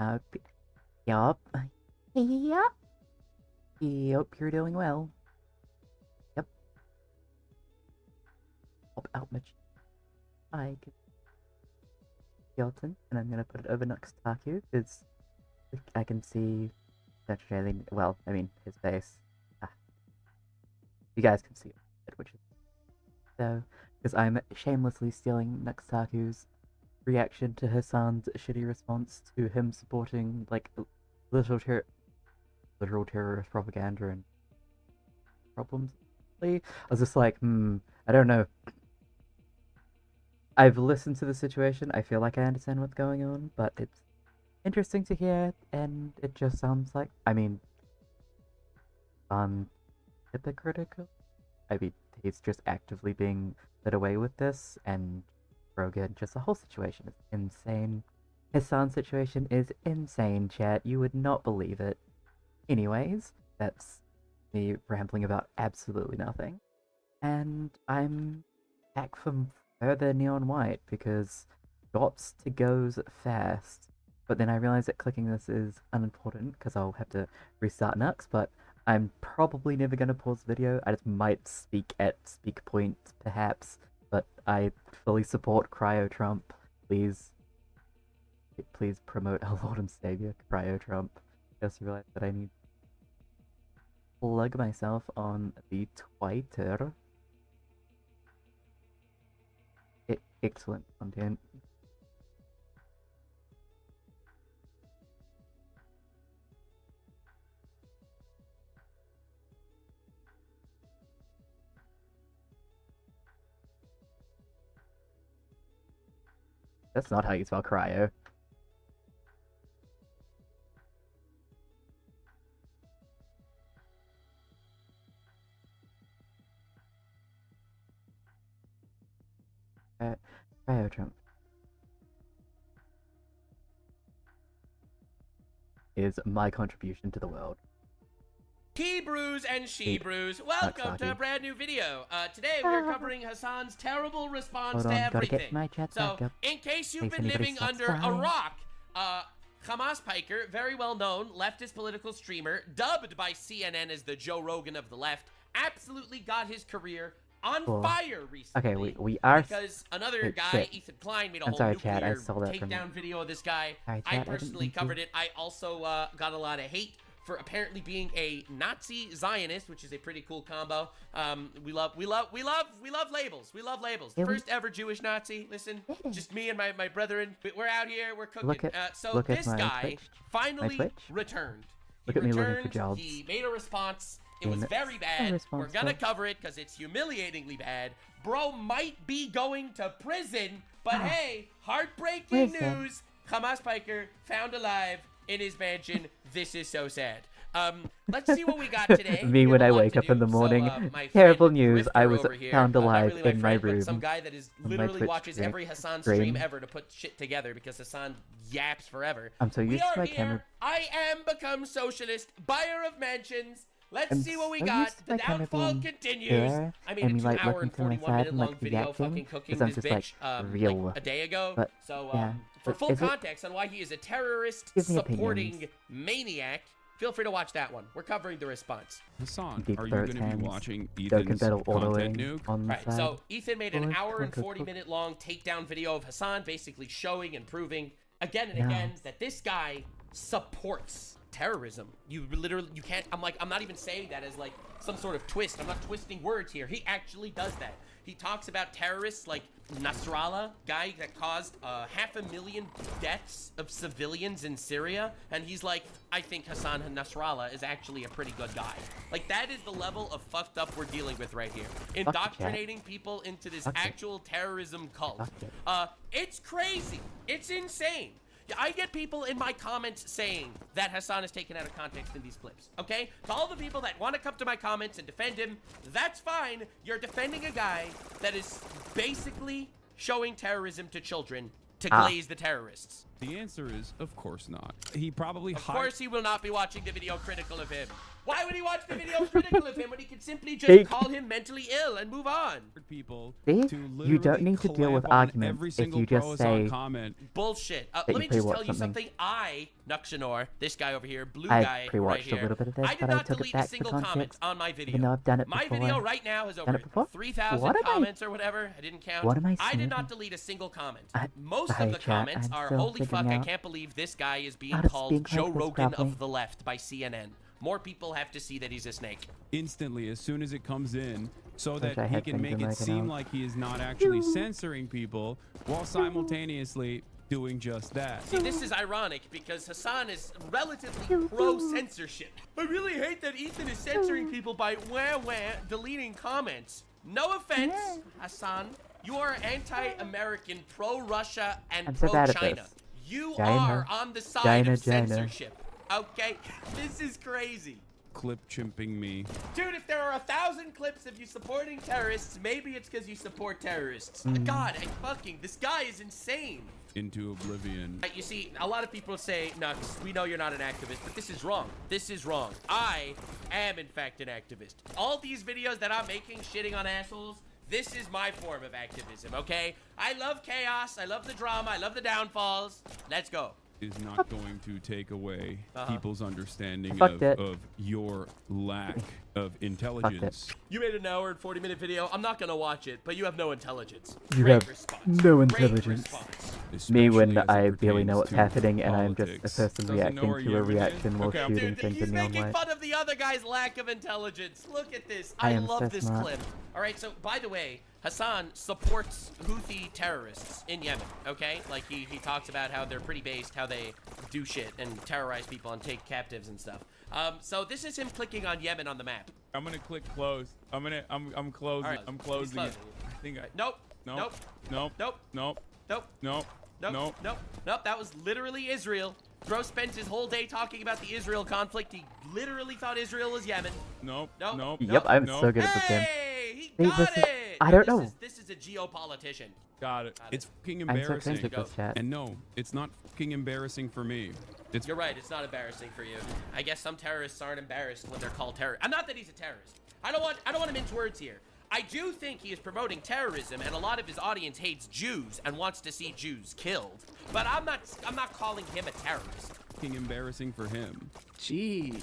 Yup. Yup. Yup. Yup, you're doing well. Yep. Pop out my I can skeleton, and I'm gonna put it over next to Taku, because I can see actually, well, I mean, his face. Ah, you guys can see it, which is so, because I'm shamelessly stealing Nextaku's reaction to Hasan's shitty response to him supporting, like, literal terrorist propaganda and problems. I was just like, I don't know. I've listened to the situation, I feel like I understand what's going on, but it's interesting to hear, and it just sounds like, I mean, hypocritical? I mean, he's just actively being led away with this, and Rogan, just the whole situation is insane. Hasan's situation is insane, chat. You would not believe it. Anyways, that's me rambling about absolutely nothing. And I'm back from further neon white because dots to goes fast. But then I realized that clicking this is unimportant because I'll have to restart Nux, but I'm probably never going to pause the video. I just might speak at speak points, perhaps, but I fully support Cryo Trump. Please promote our Lord and Savior, Cryo Trump. Just realized that I need to plug myself on the Twitter. Excellent content. That's not how you spell cryo. Cryo Trump is my contribution to the world. Hebrews and she-brews, welcome to a brand new video. Today we are covering Hasan's terrible response to everything. So, in case you've been living under a rock, Hamas Piker, very well known leftist political streamer, dubbed by CNN as the Joe Rogan of the left, absolutely got his career on fire recently. Okay, we are because another guy, Ethan Klein, made a whole nuclear takedown video of this guy. I personally covered it. I also got a lot of hate for apparently being a Nazi Zionist, which is a pretty cool combo. We love labels. We love labels. First ever Jewish Nazi. Listen, just me and my brethren. We're out here. We're cooking. So this guy finally returned. Look at me looking for jobs. He made a response. It was very bad. We're gonna cover it because it's humiliatingly bad. Bro might be going to prison, but hey, heartbreaking news. Hamas Piker found alive in his mansion. This is so sad. Let's see what we got today. Me when I wake up in the morning. Terrible news. I was found alive in my room. Some guy that is literally watches every Hasan stream ever to put shit together because Hasan yaps forever. I'm so used to my camera. I am become socialist, buyer of mansions. Let's see what we got. The downfall continues. I mean, a 2 hour and 41 minute long video fucking cooking this bitch like a day ago. So for full context on why he is a terrorist supporting maniac, feel free to watch that one. We're covering the response. Hasan, are you going to be watching Ethan's content nuke? Right, so Ethan made an hour and 40 minute long takedown video of Hasan, basically showing and proving again and again that this guy supports terrorism. You can't, I'm not even saying that as like some sort of twist. I'm not twisting words here. He actually does that. He talks about terrorists like Nasrallah, guy that caused 500,000 deaths of civilians in Syria, and he's like, I think Hasan Nasrallah is actually a pretty good guy. Like, that is the level of fucked up we're dealing with right here. Indoctrinating people into this actual terrorism cult. It's crazy. It's insane. I get people in my comments saying that Hasan is taken out of context in these clips, okay? To all the people that want to come to my comments and defend him, that's fine. You're defending a guy that is basically showing terrorism to children to glaze the terrorists. The answer is, of course not. He probably Of course he will not be watching the video critical of him. Why would he watch the video critical of him when he could simply just call him mentally ill and move on? People See? to You don't need to deal with arguments every if single you just say comment. Bullshit. that Let you me just pre-watched tell you something. something. Nuxanor, this guy over here, blue I guy right pre-watched here. a little bit of this, I did but I not took it delete a back for single comment context, on my even video. though I've done it My before. video right now has Done over it before? 3,000 What am I- comments or whatever. I didn't count. What am I I did saying? not delete a single comment. I- Most Sorry, of the chat, comments I'm are, still holy fuck, figuring I out can't believe this guy is being how to called speak Joe like this Rogan properly. of the left by CNN. More people have to see that he's a snake. Instantly as soon as it comes in, so Wish I that he had can make things it in my seem account. like he is not actually censoring people while simultaneously doing just that. See, this is ironic because Hasan is relatively pro-censorship. I really hate that Ethan is censoring people by deleting comments. No offense, Hasan. You are anti-American, pro-Russia, and I'm so bad at pro-China. this. You China. are on the side of China. censorship. Okay? This is crazy. Clip chimping me. Dude, if there are 1,000 clips of you supporting terrorists, maybe it's because you support terrorists. God, this guy is insane. Into oblivion. You see, a lot of people say, Nux, we know you're not an activist, but this is wrong. This is wrong. I am, in fact, an activist. All these videos that I'm making shitting on assholes, this is my form of activism, okay? I love chaos. I love the drama. I love the downfalls. Let's go. Is not going to take away people's understanding Fucked it. of your lack of intelligence. You made an hour and 40-minute video. I'm not gonna watch it, but you have no intelligence. You Great have response. no Great intelligence. response. Me when Especially as it I barely know pertains what's to happening and I'm just a politics. person Doesn't know reacting where to a Yemen is? reaction while Okay, I'm- shooting Dude, things he's in neon making light. fun of the other guy's lack of intelligence. Look at this. I I am love so this smart. clip. All right, so by the way, Hasan supports Houthi terrorists in Yemen, okay? Like, he talks about how they're pretty based, how they do shit and terrorize people and take captives and stuff. So this is him clicking on Yemen on the map. I'm gonna click close. I'm closing. All right, I'm closing it. he's I think I. Nope. Nope. Nope. Nope. Nope. Nope. Nope. Nope. Nope. Nope. Nope. Nope. That was literally Israel. Bro spent his whole day talking about the Israel conflict. He literally thought Israel was Yemen. Nope. Nope. Nope. Yep, I'm nope. so good at this game. Hey, he See, got this is- it. I don't This know. This is a geopolitician. Got it. It's fucking I'm so embarrassing. cringe with this chat. And no, it's not fucking embarrassing for me. It's You're right. It's not embarrassing for you. I guess some terrorists aren't embarrassed when they're called terrorists. I'm not that he's a terrorist. I don't want to mince words here. I do think he is promoting terrorism, and a lot of his audience hates Jews and wants to see Jews killed. But I'm not calling him a terrorist. fucking embarrassing for him. Jeez.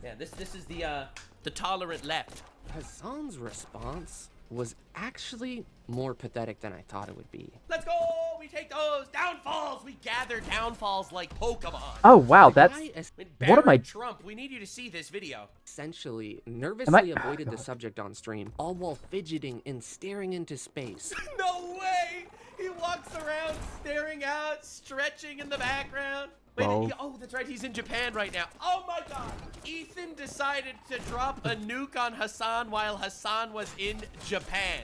Yeah, this is the tolerant left. Hasan's response was actually more pathetic than I thought it would be. Let's go! We take those downfalls. We gather downfalls like Pokemon. Oh wow, The that's guy what am I? Trump, we need you to see this video. essentially nervously avoided the God. subject on stream, all while fidgeting and staring into space. No way! He walks around staring out, stretching in the background. Wait, Lol. oh, that's right, he's in Japan right now. Oh my god! Ethan decided to drop a nuke on Hasan while Hasan was in Japan.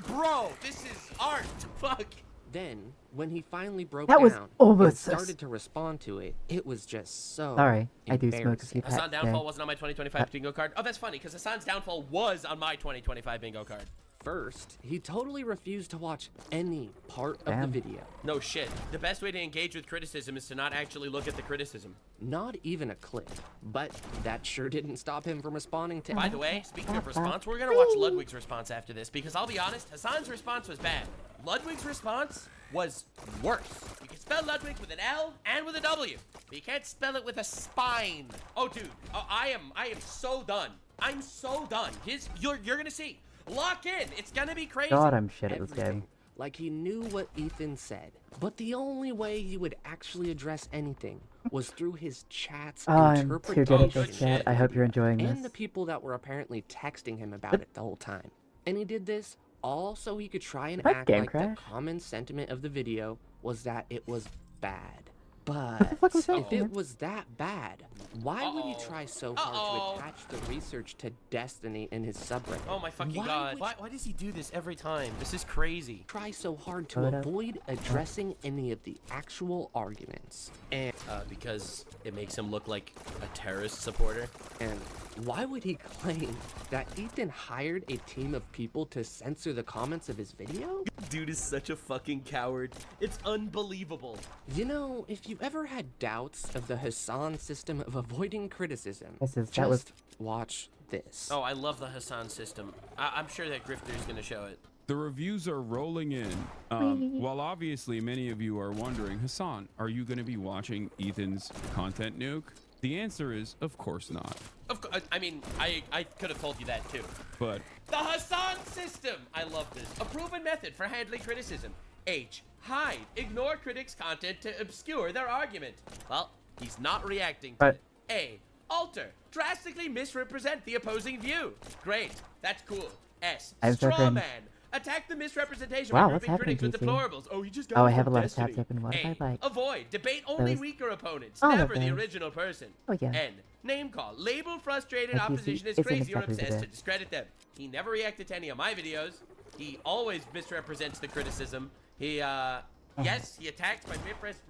Bro, this is art. Fuck. Then, when he finally broke That was down and almost started to respond to it, it was just so Sorry, I do smoke a embarrassing. few packs Hasan a day. downfall wasn't on my 2025 bingo card. Oh, that's funny, because Hasan's downfall was on my 2025 bingo card. First, he totally refused to watch any part of the Damn. video. No shit. The best way to engage with criticism is to not actually look at the criticism. Not even a clip. But that sure didn't stop him from responding to By the way, speaking of response, we're gonna watch Ludwig's response after this, because I'll be honest, Hasan's response was bad. Ludwig's response was worse. You can spell Ludwig with an L and with a W, but you can't spell it with a spine. Oh, dude, I am so done. I'm so done. You're gonna see. Lock in. It's gonna be crazy. God, I'm shit at this everything. game. Like he knew what Ethan said. But the only way he would actually address anything was through his chat's Oh, I'm too good at interpretation this chat. I hope you're enjoying and the this. people that were apparently texting him about it the whole time. And he did this all so he could try and What, act game like crash? the common sentiment of the video was that it was bad. the But fuck was that, if man? it was that bad, Why would he try so hard to attach the research to Destiny in his subreddit? Oh my fucking god. Why does he do this every time? This is crazy. Try so hard to avoid addressing any of the actual arguments. And because it makes him look like a terrorist supporter. And why would he claim that Ethan hired a team of people to censor the comments of his video? Dude is such a fucking coward. It's unbelievable. You know, if you ever had doubts of the Hasan system of avoiding criticism, just watch this. Oh, I love the Hasan system. I'm sure that Grifter's gonna show it. The reviews are rolling in. While obviously many of you are wondering, Hasan, are you going to be watching Ethan's content nuke? The answer is, of course not. Of course, I mean, I could have told you that too. But the Hasan system! I love this. A proven method for handling criticism. H. Hide. Ignore critics' content to obscure their argument. Well, he's not reacting to it. A. Alter. Drastically misrepresent the opposing view. Great. That's cool. S. Straw man. Attack the misrepresentation by grouping critics with deplorables. Oh, he just got I have a lot of tabs open. What if I like? Avoid. Debate only weaker opponents. Never the original person. Oh, yeah. N. Name call. Label frustrated opposition as crazy or obsessed to discredit them. He never reacted to any of my videos. He always misrepresents the criticism. He, yes, he attacked by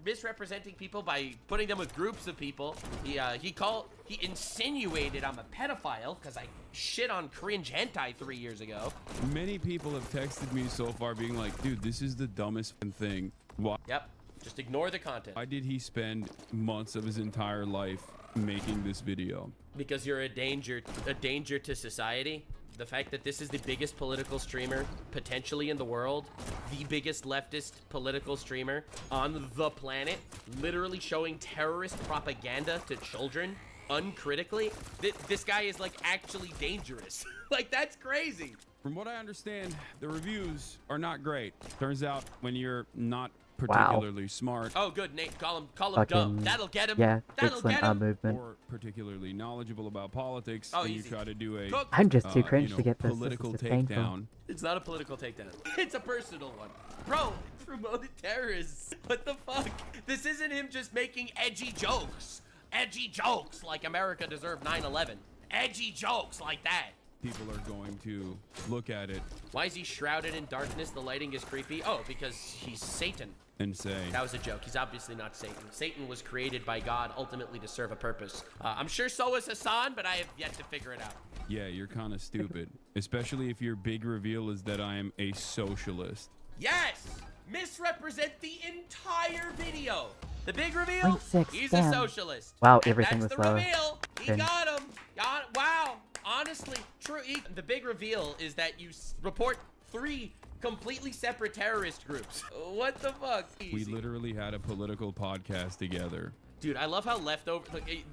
misrepresenting people by putting them with groups of people. He insinuated I'm a pedophile because I shit on cringe hentai 3 years ago. Many people have texted me so far being like, dude, this is the dumbest thing. Why? Yep. Just ignore the content. Why did he spend months of his entire life making this video? Because you're a danger to society. The fact that this is the biggest political streamer potentially in the world, the biggest leftist political streamer on the planet, literally showing terrorist propaganda to children uncritically. This guy is like actually dangerous. Like, that's crazy. From what I understand, the reviews are not great. Turns out when you're not particularly smart. Oh, good. Nate, call him dumb. That'll get him. Yeah, that'll get him. Movement. Or particularly knowledgeable about politics. Oh, and easy. you try to do a I'm just too cringe to get this. Political this is takedown. It's not a political takedown. It's a personal one. Bro, promoted terrorists. What the fuck? This isn't him just making edgy jokes. Edgy jokes like America deserved 9/11. Edgy jokes like that. People are going to look at it. Why is he shrouded in darkness? The lighting is creepy. Oh, because he's Satan. And say that was a joke. He's obviously not Satan. Satan was created by God ultimately to serve a purpose. I'm sure so is Hasan, but I have yet to figure it out. Yeah, you're kind of stupid, especially if your big reveal is that I am a socialist. Yes, misrepresent the entire video. The big reveal. He's damn. a socialist. Wow, everything that's was the low. reveal. He got him. Wow. Honestly, true. The big reveal is that you report 3 completely separate terrorist groups. What the fuck? We literally had a political podcast together. Dude, I love how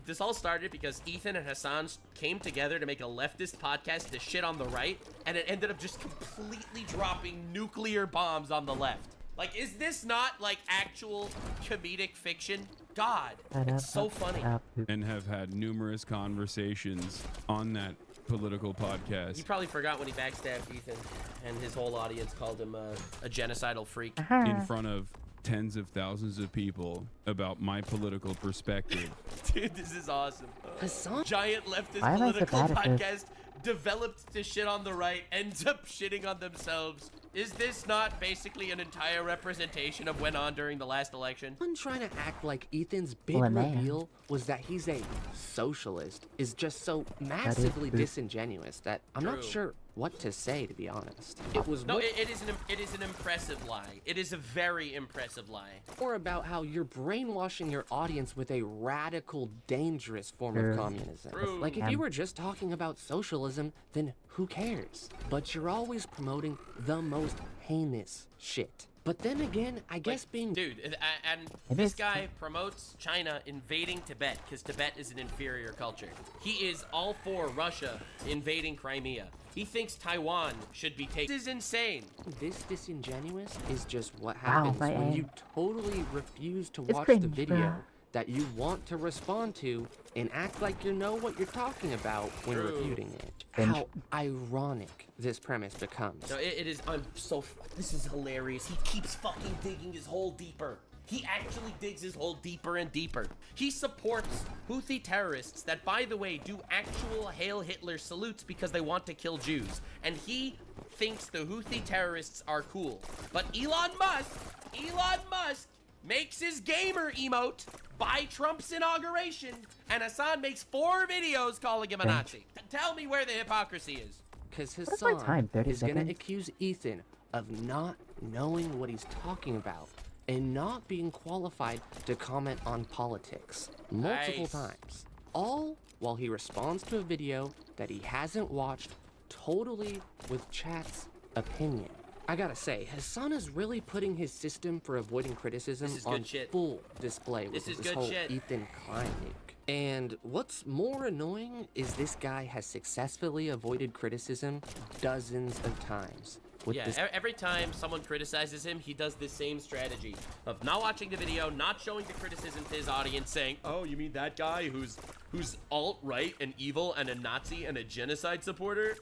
this all started because Ethan and Hasan came together to make a leftist podcast to shit on the right, and it ended up just completely dropping nuclear bombs on the left. Like, is this not like actual comedic fiction? God, it's so funny. And have had numerous conversations on that political podcast. You probably forgot when he backstabbed Ethan and his whole audience called him a genocidal freak. In front of tens of thousands of people about my political perspective. Dude, this is awesome. Hasan? Giant leftist political podcast developed to shit on the right, ends up shitting on themselves. Is this not basically an entire representation of what went on during the last election? I'm trying to act like Ethan's big reveal was that he's a socialist is just so massively disingenuous that I'm not sure what to say, to be honest. It was it is an impressive lie. It is a very impressive lie. More about how you're brainwashing your audience with a radical, dangerous form of communism. Like, if you were just talking about socialism, then who cares? But you're always promoting the most heinous shit. But then again, I guess Dude, and this guy promotes China invading Tibet because Tibet is an inferior culture. He is all for Russia invading Crimea. He thinks Taiwan should be taken. This is insane. This disingenuous is just what happens when you totally refuse to watch the video that you want to respond to and act like you know what you're talking about when refuting it. How ironic this premise becomes. No, it is. This is hilarious. He keeps fucking digging his hole deeper. He actually digs his hole deeper and deeper. He supports Houthi terrorists that, by the way, do actual Hail Hitler salutes because they want to kill Jews. And he thinks the Houthi terrorists are cool. But Elon Musk makes his gamer emote by Trump's inauguration, and Hasan makes 4 videos calling him a Nazi. Tell me where the hypocrisy is. Because Hasan is going to accuse Ethan of not knowing what he's talking about and not being qualified to comment on politics multiple times. All while he responds to a video that he hasn't watched totally with chat's opinion. I gotta say, Hasan is really putting his system for avoiding criticism on full display with this whole Ethan Klein nuke. And what's more annoying is this guy has successfully avoided criticism dozens of times. Every time someone criticizes him, he does this same strategy of not watching the video, not showing the criticism to his audience, saying, oh, you mean that guy who's alt-right and evil and a Nazi and a genocide supporter?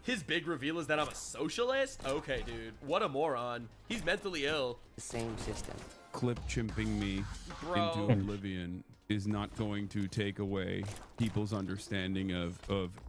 His big reveal is that I'm a socialist? Okay, dude, what a moron. He's mentally ill. The same system. Clip chimping me into oblivion is not going to take away people's understanding of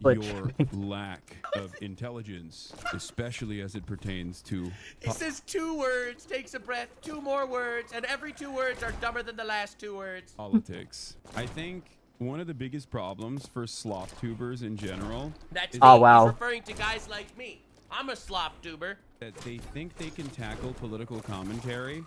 your lack of intelligence, especially as it pertains to... He says 2 words, takes a breath, 2 more words, and every 2 words are dumber than the last 2 words. Politics. I think one of the biggest problems for sloth tubers in general... That's He's referring to guys like me. I'm a slop tuber. That they think they can tackle political commentary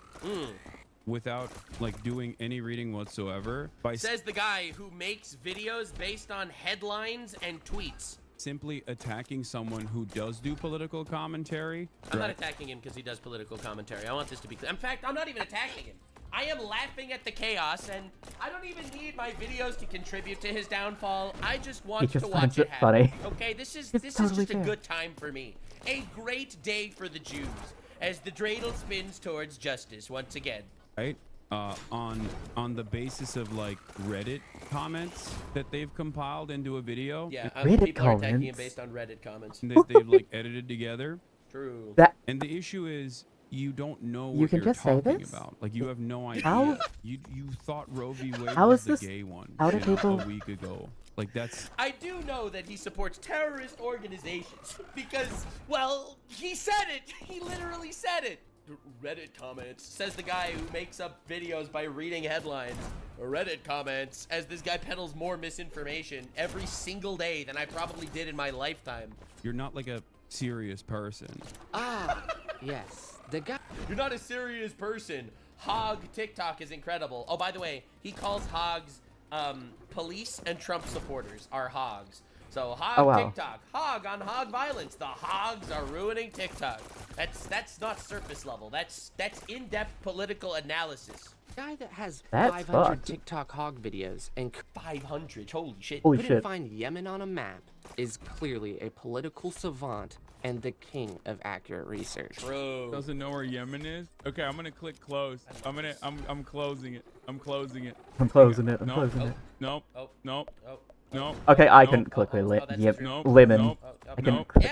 without like doing any reading whatsoever. Says the guy who makes videos based on headlines and tweets. Simply attacking someone who does do political commentary. I'm not attacking him because he does political commentary. I want this to be clear. In fact, I'm not even attacking him. I am laughing at the chaos, and I don't even need my videos to contribute to his downfall. I just want to watch it happen. Okay, this is just a good time for me. A great day for the Jews as the dreidel spins towards justice once again. Right? On the basis of like Reddit comments that they've compiled into a video. Yeah, Reddit people are attacking him based on Reddit comments. That they've like edited together. True. And the issue is you don't know what you can you're just say talking this? about. Like you have no idea. How? You thought Roe v. Wade How was is the this? gay one How did people... a week ago. Like that's... I do know that he supports terrorist organizations because, well, he said it. He literally said it. Reddit comments, says the guy who makes up videos by reading headlines. Reddit comments, as this guy peddles more misinformation every single day than I probably did in my lifetime. You're not like a serious person. Yes. The guy... You're not a serious person. Hog TikTok is incredible. Oh, by the way, he calls hogs police and Trump supporters are hogs. So hog TikTok, hog on hog violence. The hogs are ruining TikTok. That's not surface level. That's in-depth political analysis. Guy that has 500 TikTok hog videos and 500, holy shit. Couldn't find Yemen on a map is clearly a political savant and the king of accurate research. True. Doesn't know where Yemen is? Okay, I'm gonna click close. I'm closing it. I'm closing it. I'm closing it. I'm closing it. Nope. Oh. Nope. Oh. Nope. Okay, I can click with lemon. I can click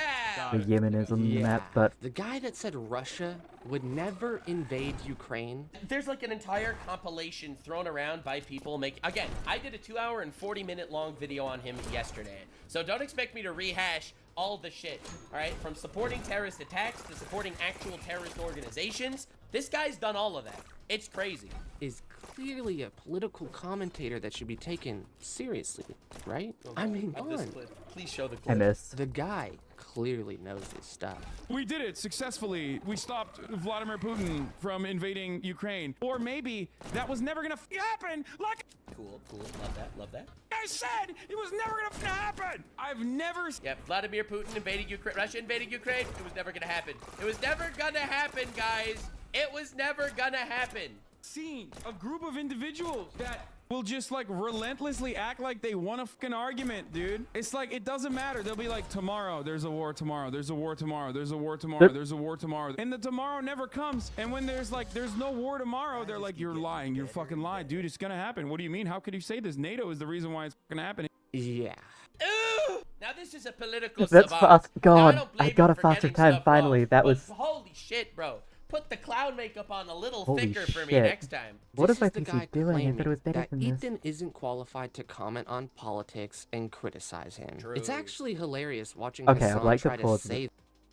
the Yemen is on the map, but the guy that said Russia would never invade Ukraine. There's like an entire compilation thrown around by people again, I did a 2-hour and 40-minute long video on him yesterday. So don't expect me to rehash all the shit, all right? From supporting terrorist attacks to supporting actual terrorist organizations. This guy's done all of that. It's crazy. Is clearly a political commentator that should be taken seriously, right? I mean, come on. Please show the clip. I missed. The guy clearly knows his stuff. We did it successfully. We stopped Vladimir Putin from invading Ukraine. Or maybe that was never gonna happen. Like, cool. Love that. I said it was never gonna happen. I've never. Yep, Vladimir Putin invading Ukraine. Russia invading Ukraine. It was never gonna happen. It was never gonna happen, guys. It was never gonna happen. Seen a group of individuals that will just like relentlessly act like they won a fucking argument, dude. It's like it doesn't matter. They'll be like, tomorrow there's a war, tomorrow there's a war, tomorrow there's a war, tomorrow there's a war, tomorrow, and the tomorrow never comes. And when there's no war tomorrow, they're like, you're lying, you're fucking lying, dude. It's gonna happen. What do you mean? How could you say this? NATO is the reason why it's fucking happening. Yeah. Ooh! Now this is a political That's savant. fast. God, now, I got a faster time finally. That was holy shit, bro. put the clown makeup on a little Holy thicker for me shit. next time. What This is my is the PC guy doing? I thought it was claiming better that than this. Ethan isn't qualified to comment on politics and criticize him. True. It's actually hilarious watching Okay, Hasan I'd like to try to pause say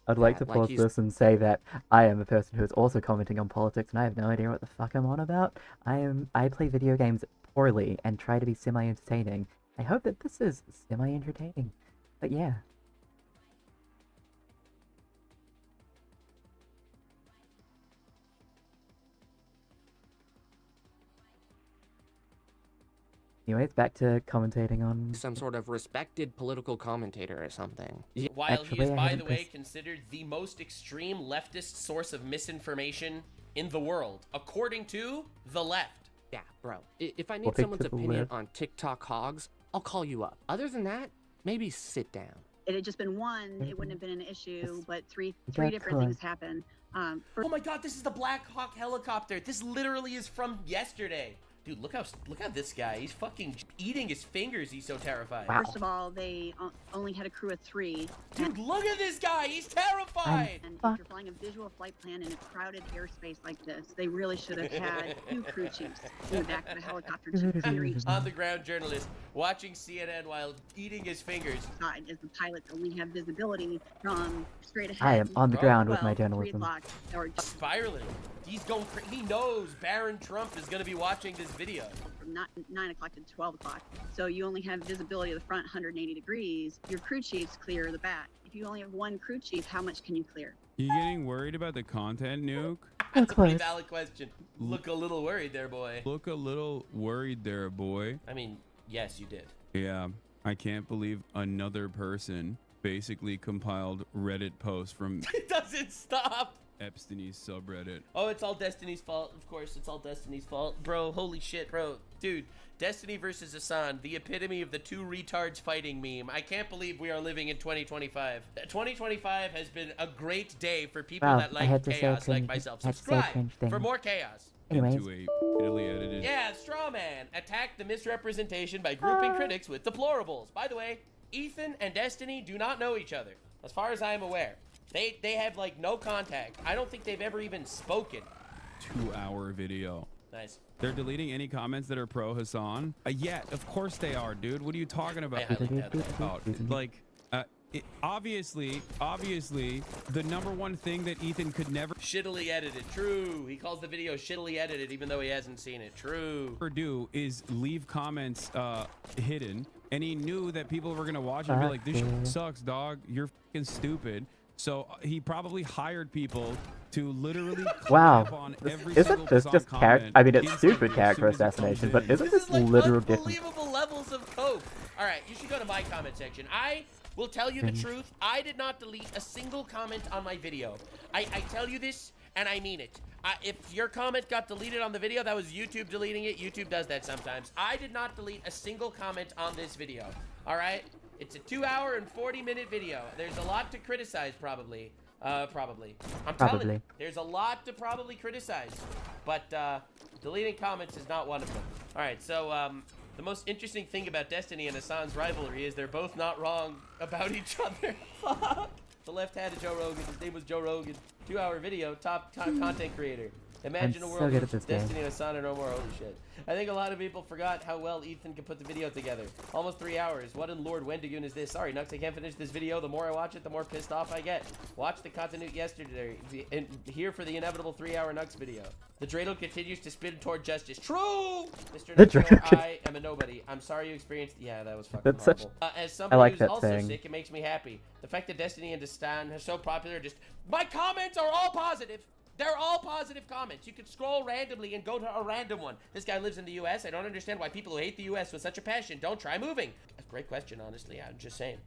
I'd like to that, like pause he's- this and say that I am a person who is also commenting on politics and I have no idea what the fuck I'm on about. I play video games poorly and try to be semi-entertaining. I hope that this is semi-entertaining. But yeah. Anyways, back to commentating on... some sort of respected political commentator or something. While Actually, he is, I by haven't the way, pressed- considered the most extreme leftist source of misinformation in the world, according to the left. Yeah, bro. If I Well, need pick someone's to the opinion left. on TikTok hogs, I'll call you up. Other than that, maybe sit down. It had just been one, it wouldn't have been an issue, Yes. but three Yeah, different cool. things happened. Oh my god, this is the Black Hawk helicopter. This literally is from yesterday. Dude, look how this guy, he's fucking eating his fingers. He's so terrified. Wow. First of all, they only had a crew of 3. Dude, look at this guy. He's terrified. And Fuck. if you're flying a visual flight plan in a crowded airspace like this, they really should have had 2 crew chiefs in the back of the helicopter to clear each On the ground journalist watching CNN while eating his fingers. side, as the pilots only have visibility from straight ahead. I am on the ground with my 12, 3 journalism. o'clock, or Spiraling. He's going he knows Baron Trump is going to be watching this video. from 9 o'clock to 12 o'clock. So you only have visibility of the front 180 degrees. Your crew chiefs clear the back. If you only have 1 crew chief, how much can you clear? You getting worried about the content, Nuke? That's a pretty close. valid question. Look a little worried there, boy. Look a little worried there, boy. I mean, yes, you did. Yeah, I can't believe another person basically compiled Reddit posts from It doesn't stop. Epstein's subreddit. Oh, it's all Destiny's fault. Of course, it's all Destiny's fault. Bro, holy shit, bro. Dude, Destiny versus Hasan, the epitome of the 2 retards fighting meme. I can't believe we are living in 2025. 2025 has been a great day for people Wow, that I like had to say a chaos like cringe- myself. had to say a Subscribe cringe thing. for more chaos. Anyways, Into a Italy edited. Yeah, straw man. Attack the misrepresentation by grouping critics with deplorables. By the way, Ethan and Destiny do not know each other, as far as I am aware. They have, like, no contact. I don't think they've ever even spoken. 2-hour video. Nice. They're deleting any comments that are pro Hasan. Yeah, of course they are, dude. What are you talking about? I highly doubt that. Oh, like, obviously, the number one thing that Ethan could never Shittily edited. True. He calls the video shittily edited even though he hasn't seen it. True. do is leave comments hidden, and he knew that people were gonna watch it and be like, "This shit sucks, dog. You're fucking stupid." So he probably hired people to literally wow. clap on every Isn't single this just Hasan character? comment I mean, it's instantly stupid as character soon as it comes assassination, but in. isn't This this is like literal difference? unbelievable levels of coke. All right, you should go to my comment section. I will tell you the truth. I did not delete a single comment on my video. I tell you this, and I mean it. If your comment got deleted on the video, that was YouTube deleting it. YouTube does that sometimes. I did not delete a single comment on this video. All right? It's a 2-hour and 40-minute video. There's a lot to criticize, probably. I'm telling you, there's a lot to probably criticize. But deleting comments is not one of them. All right, so the most interesting thing about Destiny and Hasan's rivalry is they're both not wrong about each other. Fuck. The left had a Joe Rogan. His name was Joe Rogan. 2-hour video, top content creator. Imagine I'm a so world good where at this Destiny game. and Hasan are no more. Holy shit. I think a lot of people forgot how well Ethan could put the video together. Almost 3 hours. What in Lord Wendigoon is this? Sorry, Nux, I can't finish this video. The more I watch it, the more pissed off I get. Watch the continuity yesterday. And here for the inevitable 3-hour Nux video. The dreidel continues to spin toward justice. True! Mr. The Nux, dreidel I am a nobody. I'm sorry you experienced... Yeah, that was fucking That's such- horrible. As somebody like who's that also saying. sick, it makes me happy. The fact that Destiny and Destan are so popular just... My comments are all positive! They're all positive comments. You could scroll randomly and go to a random one. This guy lives in the U.S. I don't understand why people who hate the U.S. with such a passion don't try moving. That's a great question, honestly. I'm just saying.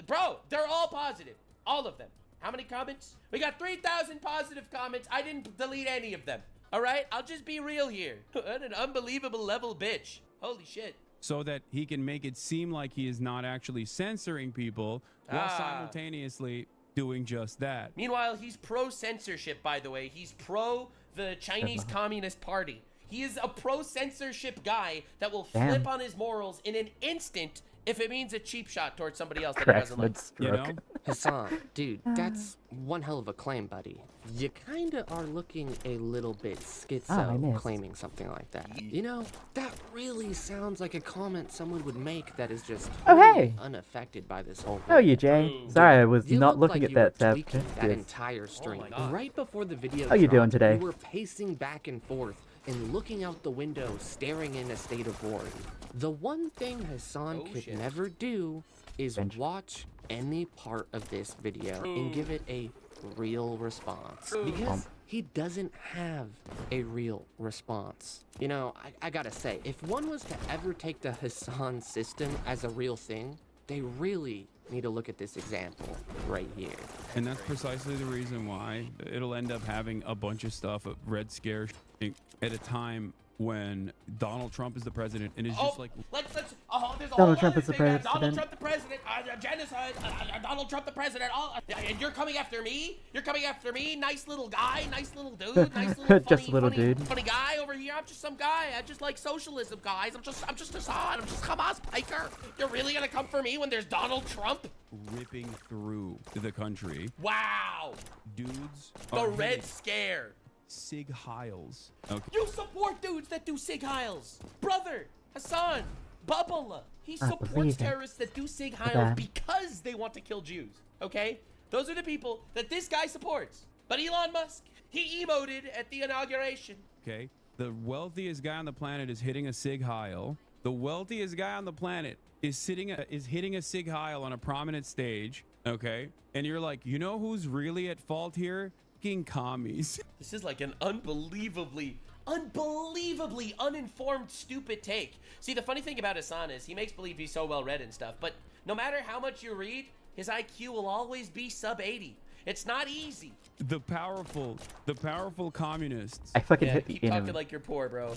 Bro, they're all positive. All of them. How many comments? We got 3,000 positive comments. I didn't delete any of them. All right? I'll just be real here. What an unbelievable level bitch. Holy shit. so that he can make it seem like he is not actually censoring people while simultaneously doing just that. Meanwhile, he's pro-censorship, by the way. He's pro the Chinese Communist Party. He is a pro-censorship guy that will flip on his morals in an instant if it means a cheap shot towards somebody else that he doesn't like. You know, Hasan, dude, that's one hell of a claim, buddy. You kinda are looking a little bit schizo claiming something like that. You know, that really sounds like a comment someone would make that is just totally unaffected by this whole thing. How are you, Jay? Sorry, I was not looking at that tab. That entire stream. Right before the video How you doing today? You were pacing back and forth and looking out the window, staring in a state of worry. The one thing Hasan could never do is watch any part of this video and give it a real response, because he doesn't have a real response. You know, I gotta say, if one was to ever take the Hasan system as a real thing, they really need to look at this example right here. And that's precisely the reason why it'll end up having a bunch of stuff, Red Scare at a time when Donald Trump is the president, and it's just like there's a Donald Trump is the president. Donald Trump the president, genocide, Donald Trump the president. And you're coming after me? You're coming after me? Nice little guy, nice little dude, nice little just a little dude. Funny guy over here. I'm just some guy. I just like socialism, guys. I'm just Hasan. I'm just Hamas Piker. You're really gonna come for me when there's Donald Trump ripping through the country? Wow, dudes. The Red Scare. Sig Heils. Okay. You support dudes that do Sig Heils. Brother, Hasan, Bubble. He supports terrorists that do Sig Heils because they want to kill Jews. Okay? Those are the people that this guy supports. But Elon Musk, he emoted at the inauguration. Okay. The wealthiest guy on the planet is hitting a Sig Heil. The wealthiest guy on the planet is hitting a Sig Heil on a prominent stage. Okay? And you're like, you know who's really at fault here? Commies. This is like an unbelievably uninformed, stupid take. See, the funny thing about Hasan is he makes believe he's so well read and stuff, but no matter how much you read, his IQ will always be sub 80. It's not easy. The powerful communists. I fucking hit the keep talking like you're poor, bro.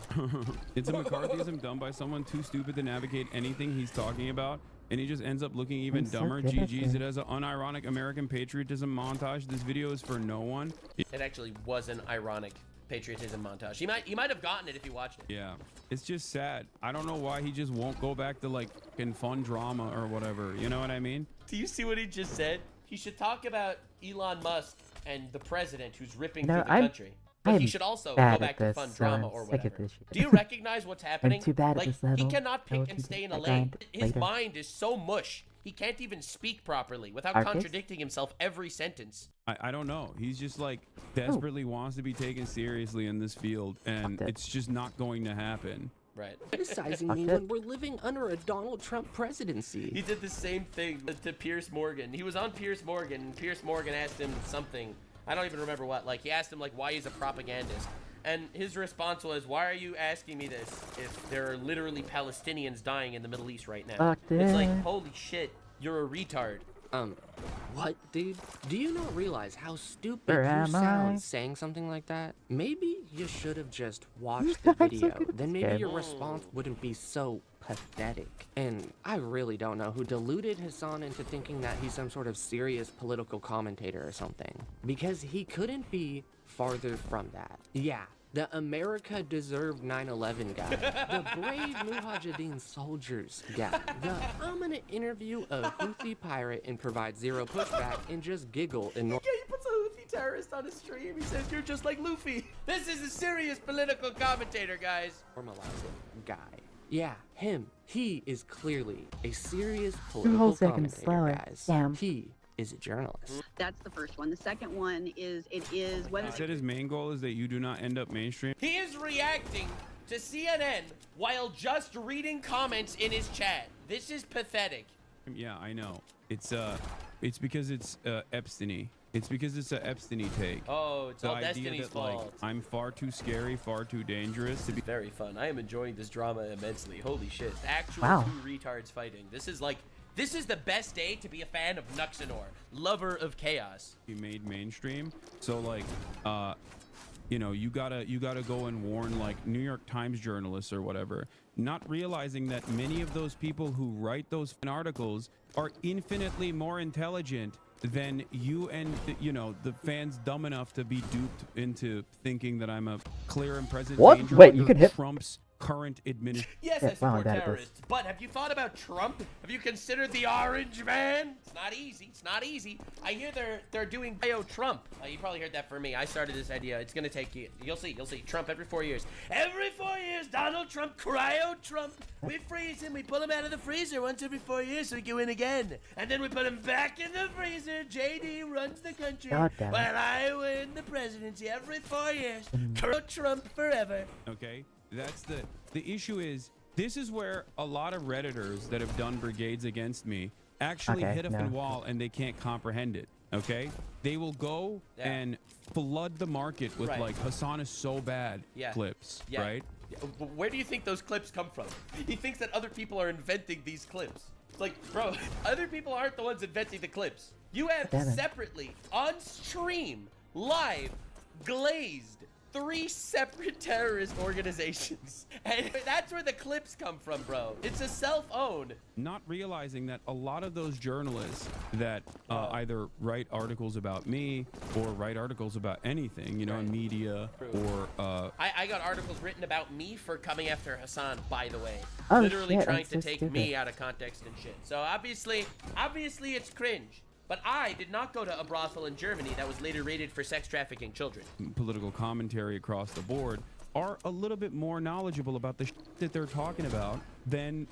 It's a McCarthyism done by someone too stupid to navigate anything he's talking about. And he just ends up looking even dumber. GG's. It has an unironic American patriotism montage. This video is for no one. It actually was an ironic patriotism montage. You might have gotten it if you watched it. Yeah. It's just sad. I don't know why he just won't go back to like fucking fun drama or whatever. You know what I mean? Do you see what he just said? He should talk about Elon Musk and the president who's ripping through the country. But he should also go back to fun drama or whatever. Do you recognize what's happening? Too bad like, he cannot pick and stay in a lane. His mind is so mush. He can't even speak properly without contradicting himself every sentence. I don't know. He's just like desperately wants to be taken seriously in this field, and it's just not going to happen. Right. Criticizing me when we're living under a Donald Trump presidency. He did the same thing to Piers Morgan. He was on Piers Morgan, and Piers Morgan asked him something. I don't even remember what. Like, he asked him, like, why he's a propagandist. And his response was, why are you asking me this if there are literally Palestinians dying in the Middle East right now? It's like, holy shit, you're a retard. What, dude? Do you not realize how stupid you sound saying something like that? Maybe you should have just watched the video. Then maybe your response wouldn't be so pathetic. And I really don't know who deluded Hasan into thinking that he's some sort of serious political commentator or something. Because he couldn't be farther from that. Yeah. The America Deserved 9/11 guy. The brave Mujahideen soldiers guy. The I'm gonna interview a Houthi pirate and provide zero pushback and just giggle and he puts a Houthi terrorist on his stream. He says you're just like Luffy. This is a serious political commentator, guys. Normalizing guy. Yeah, him. He is clearly a serious political commentator, guys. He is a journalist. That's the first one. The second one is whether he said his main goal is that you do not end up mainstream. He is reacting to CNN while just reading comments in his chat. This is pathetic. Yeah, I know. It's because it's Epstein-y. It's because it's a Epstein-y take. Oh, it's all Destiny's fault. Like, I'm far too scary, far too dangerous to be. Very fun. I am enjoying this drama immensely. Holy shit. Two retards fighting. This is the best day to be a fan of Nuxanor, lover of chaos. He made mainstream, so like, you know, you gotta go and warn like New York Times journalists or whatever, not realizing that many of those people who write those articles are infinitely more intelligent than you and the fans dumb enough to be duped into thinking that I'm a clear and present danger. Wait, you could hit Trump's current administration. Yes, Yeah, I support wow, that is- terrorists, but have you thought about Trump? Have you considered the Orange Man? It's not easy. It's not easy. I hear they're doing Bio Trump. You probably heard that from me. I started this idea. It's gonna take you. You'll see. You'll see. Trump every 4 years. Every 4 years, Donald Trump, cryo Trump. We freeze him. We pull him out of the freezer once every 4 years so he can win again. And then we put him back in the freezer. JD runs the country. God damn it. While I win the presidency every 4 years. Cryo Trump forever. Okay, that's the issue is this is where a lot of Redditors that have done brigades against me actually Okay, hit a no. wall and they can't comprehend it. Okay, they will go Yeah. and flood the market with Right. like Hasan is so bad Yeah. clips, Yeah. right? Where do you think those clips come from? He thinks that other people are inventing these clips. It's like, bro, other people aren't the ones inventing the clips. You have Damn it. separately, on stream, live, glazed, 3 separate terrorist organizations. And that's where the clips come from, bro. It's a self-own. Not realizing that a lot of those journalists that either write articles about me or write articles about anything, you know, in media or I got articles written about me for coming after Hasan, by the way. Oh, Literally shit, trying that's to so take stupid. me out of context and shit. So obviously it's cringe. But I did not go to a brothel in Germany that was later raided for sex trafficking children. political commentary across the board are a little bit more knowledgeable about the that they're talking about than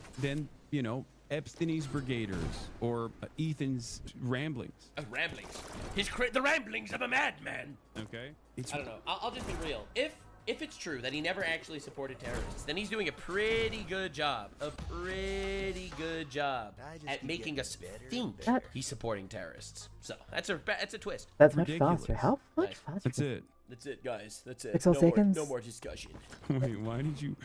you know, Epstein's brigaders or Ethan's ramblings. Ramblings. The ramblings of a madman. Okay, it's I don't know. I'll just be real. If it's true that he never actually supported terrorists, then he's doing a pretty good job. At making us think That- he's supporting terrorists. So that's a twist. That's much Ridiculous. faster. How much Nice. faster? That's it. That's it, guys. That's it. Pixel seconds? No more discussion. Wait, why did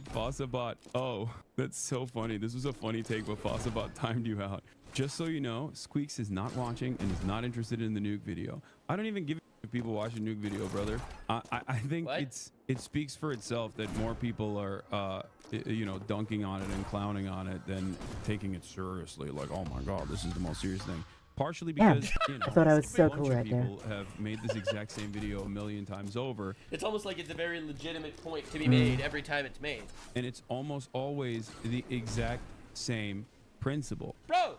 Fossabot? Oh, that's so funny. This was a funny take, but Fossabot timed you out. Just so you know, Squeaks is not watching and is not interested in the nuke video. I don't even give a if people watch a nuke video, brother. I think What? it speaks for itself that more people are you know, dunking on it and clowning on it than taking it seriously. Like, oh my god, this is the most serious thing. Partially Damn, because you know, I thought I was so a bunch cool of right there. people have made this exact same video a million times over, It's almost like it's a very legitimate point to be made every time it's made. and it's almost always the exact same principle. Bro,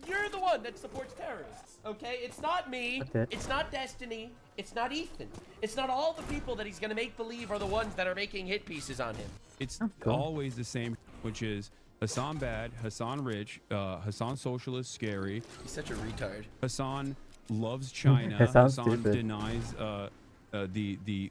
you're the one that supports terrorists, okay? It's not me. That's it. It's not Destiny. It's not Ethan. It's not all the people that he's gonna make believe are the ones that are making hit pieces on him. It's Oh, cool. always the same, which is Hasan bad, Hasan rich, Hasan socialist scary, He's such a retard. Hasan loves China, Hasan's Hasan stupid. denies the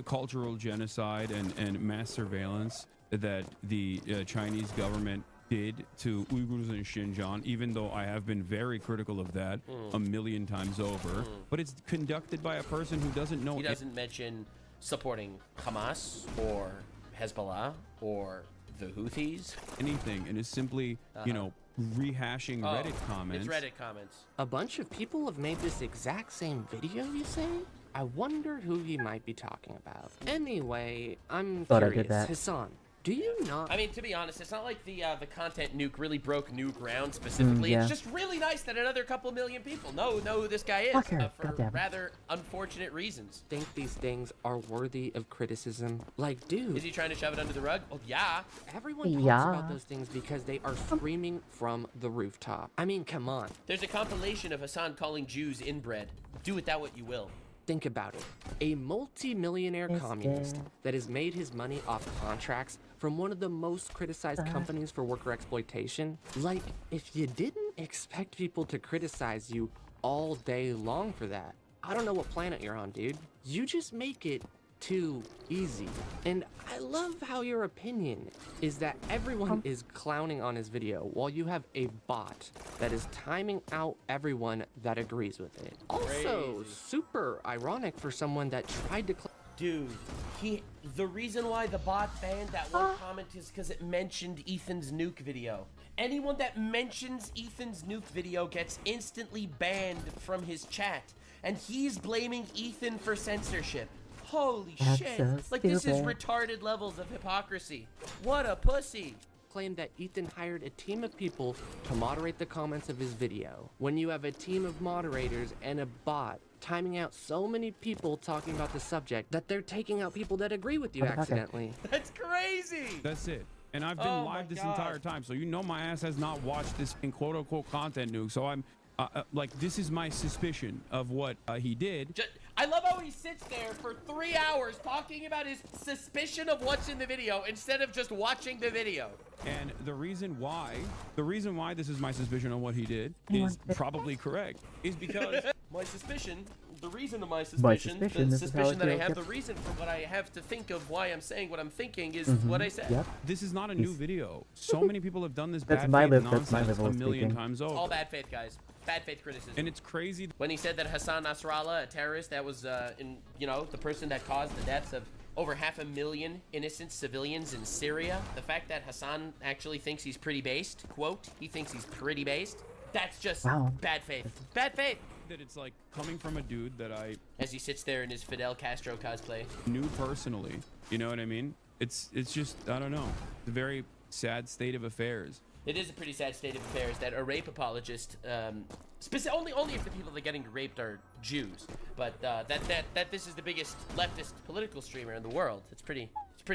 cultural genocide and mass surveillance that the Chinese government did to Uyghurs in Xinjiang, even though I have been very critical of that a million times over. But it's conducted by a person who doesn't know He doesn't mention supporting Hamas or Hezbollah or the Houthis. anything, and is simply, you know, rehashing Reddit comments. It's Reddit comments. A bunch of people have made this exact same video, you say? I wonder who he might be talking about. Anyway, I'm Thought I curious. did that. Hasan, do you not... I mean, to be honest, it's not like the content nuke really broke new ground specifically. yeah. It's just really nice that another couple million people know who this guy is Fucker, for goddamn. rather unfortunate reasons. think these things are worthy of criticism? Like, dude, Is he trying to shove it under the rug? Well, yeah. everyone talks Yeah. about those things because they are screaming from the rooftop. I mean, come on. There's a compilation of Hasan calling Jews inbred. Do with that what you will. Think about it. A multi-millionaire Yes, communist yeah. that has made his money off contracts from one of the most criticized companies for worker exploitation. Like, if you didn't expect people to criticize you all day long for that, I don't know what planet you're on, dude. You just make it too easy. And I love how your opinion is that everyone is clowning on his video while you have a bot that is timing out everyone that agrees with it. Also, Crazy. super ironic for someone that tried to Dude, the reason why the bot banned that one comment is because it mentioned Ethan's nuke video. Anyone that mentions Ethan's nuke video gets instantly banned from his chat, and he's blaming Ethan for censorship. Holy That's shit. so Like, this is stupid. retarded levels of hypocrisy. What a pussy. claim that Ethan hired a team of people to moderate the comments of his video. When you have a team of moderators and a bot timing out so many people talking about the subject that they're taking out people that agree with you Okay. accidentally. That's crazy. That's it. And I've been Oh my live this God. entire time, so you know my ass has not watched this in quote-unquote content nuke. So I'm like, this is my suspicion of what he did. I love how he sits there for 3 hours talking about his suspicion of what's in the video instead of just watching the video. And the reason why this is my suspicion of what he did is probably correct. Is because My suspicion, the reason of my suspicion, this the is how suspicion that I feel. have, Yep. the reason for what I have to think of why I'm saying what I'm thinking is what I said. Yep. this is not a new video. So many people have done this That's bad my faith liv- that's my nonsense level a of million speaking. times All over. bad faith, guys. Bad faith criticism. And it's crazy. When he said that Hasan Nasrallah, a terrorist that was the person that caused the deaths of over 500,000 innocent civilians in Syria, the fact that Hasan actually thinks he's pretty based, quote, he thinks he's pretty based, that's just Wow. bad faith. Bad faith. That it's like coming from a dude that I As he sits there in his Fidel Castro cosplay. knew personally. You know what I mean? It's just, I don't know. It's a very sad state of affairs. It is a pretty sad state of affairs that a rape apologist, only if the people that are getting raped are Jews, but that this is the biggest leftist political streamer in the world. It's pretty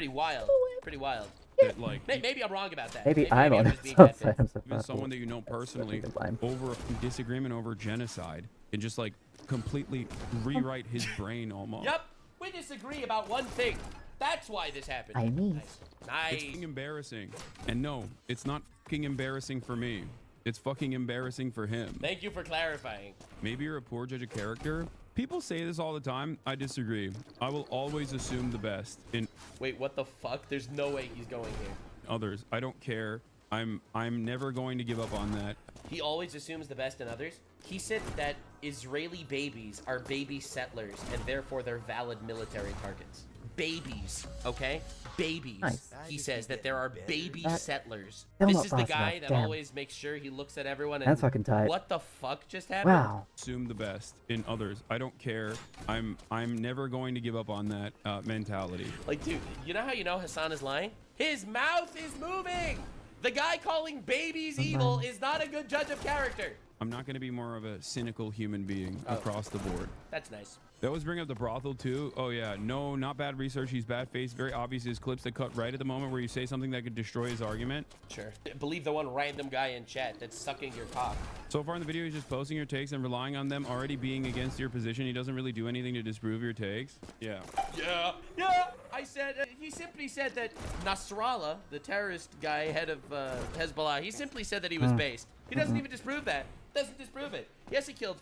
wild. Pretty wild. That like Maybe I'm wrong about that. Maybe I'm on just the being bad side. faith. I'm so even someone that you know personally over disagreement over genocide can just like completely rewrite his brain almost. Yep, we disagree about one thing. That's why this happened. I mean. Nice. It's fucking embarrassing. And no, it's not fucking embarrassing for me. It's fucking embarrassing for him. Thank you for clarifying. Maybe you're a poor judge of character. People say this all the time. I disagree. I will always assume the best in Wait, what the fuck? There's no way he's going here. others. I don't care. I'm never going to give up on that. He always assumes the best in others. He said that Israeli babies are baby settlers and therefore they're valid military targets. Babies, okay? Babies. Nice. He says that there are baby settlers. Still This not is the fast guy enough, that damn. always makes sure he looks at everyone and That's fucking tight. what the fuck just happened? Wow. Assume the best in others. I don't care. I'm never going to give up on that mentality. Like, dude, you know how you know Hasan is lying? His mouth is moving! The guy calling babies evil is not a good judge of character. I'm not going to be more of a cynical human being across the board. That's nice. They always bring up the brothel too. Oh yeah, no, not bad research. He's bad face. Very obvious. His clips that cut right at the moment where you say something that could destroy his argument. Sure. Believe the one random guy in chat that's sucking your cock. So far in the video, he's just posting your takes and relying on them already being against your position. He doesn't really do anything to disprove your takes. Yeah. Yeah. I said, he simply said that Nasrallah, the terrorist guy, head of Hezbollah, he simply said that he was based. He doesn't even disprove that. Doesn't disprove it. Yes, he killed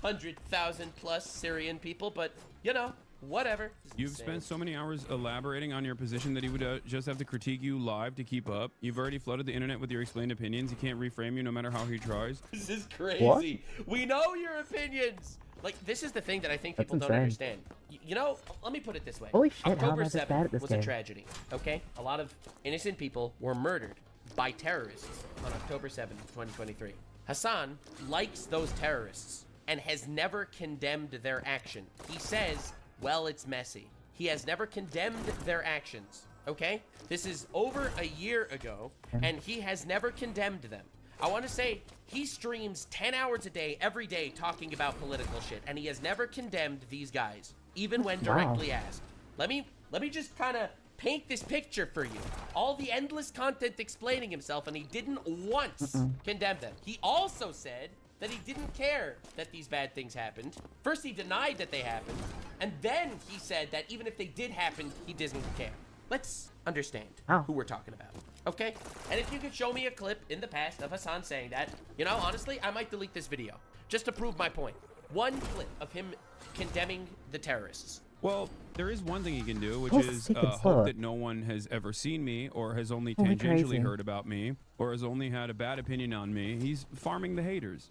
500,000 plus Syrian people, but, you know, whatever. You've spent so many hours elaborating on your position that he would just have to critique you live to keep up. You've already flooded the internet with your explained opinions. He can't reframe you no matter how he tries. This is crazy. What? We know your opinions. Like, this is the thing that I think people That's don't insane. understand. You know, let me put it this way. Holy shit, how am October I this bad at this was a game? tragedy, okay? A lot of innocent people were murdered by terrorists on October 7th, 2023. Hasan likes those terrorists and has never condemned their action. He says, well, it's messy. He has never condemned their actions, okay? This is over a year ago, and he has never condemned them. I want to say he streams 10 hours a day, every day, talking about political shit, and he has never condemned these guys, even when directly asked. Let me just kind of paint this picture for you. All the endless content explaining himself, and he didn't once condemn them. He also said that he didn't care that these bad things happened. First, he denied that they happened, and then he said that even if they did happen, he doesn't care. Let's understand who we're talking about, okay? And if you could show me a clip in the past of Hasan saying that, you know, honestly, I might delete this video just to prove my point. One clip of him condemning the terrorists. Well, there is one thing he can do, which Oh, is sick and hope fuck. that no one has ever seen me or has only Holy tangentially crazy. heard about me or has only had a bad opinion on me. He's farming the haters.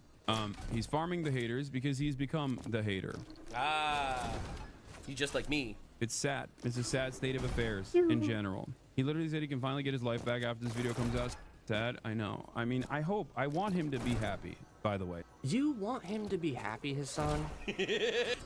He's farming the haters because he's become the hater. Ah, he's just like me. It's sad. It's a sad state of affairs in general. He literally said he can finally get his life back after this video comes out. Sad, I know. I mean, I want him to be happy, by the way. You want him to be happy, Hasan?